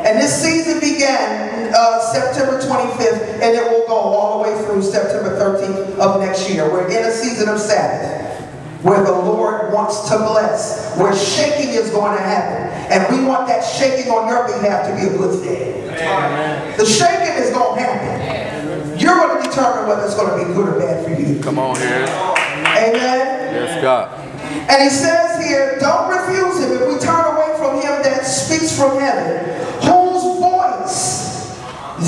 And this season began September 25th, and it will go all the way through September 13th of next year. We're in a season of Sabbath, where the Lord wants to bless, where shaking is going to happen. And we want that shaking on your behalf to be a good thing. Amen. The shaking is going to happen. You're going to determine whether it's going to be good or bad for you. Come on here. Amen. Yes, God. And he says here, don't refuse him. If we turn away from him that speaks from heaven, whose voice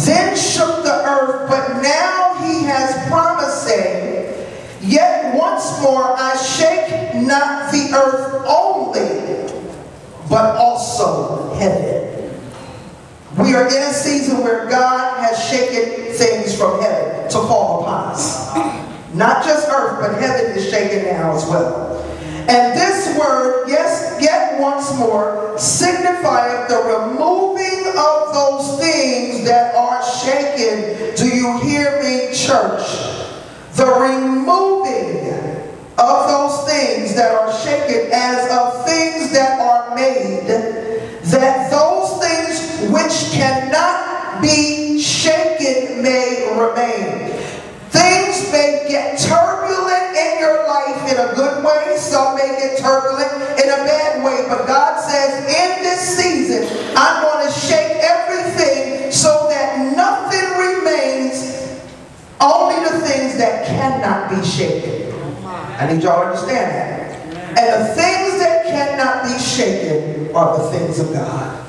then shook the earth, but now he has promised, saying, yet once more I shake not the earth only, but also heaven. We are in a season where God has shaken things from heaven to fall upon us. Not just earth, but heaven is shaken now as well. And this word, yes, yet once more, signifieth the removing of those things that are shaken. Do you hear me, church? The removing of those things that are shaken, as of things that are made, that those things which cannot be shaken may remain. Things may get turbulent in your life in a good way. Some may get turbulent in a bad way. But God says, in this season, I'm going to shake everything so that nothing remains, only the things that cannot be shaken. I need y'all to understand that. And the things that cannot be shaken are the things of God.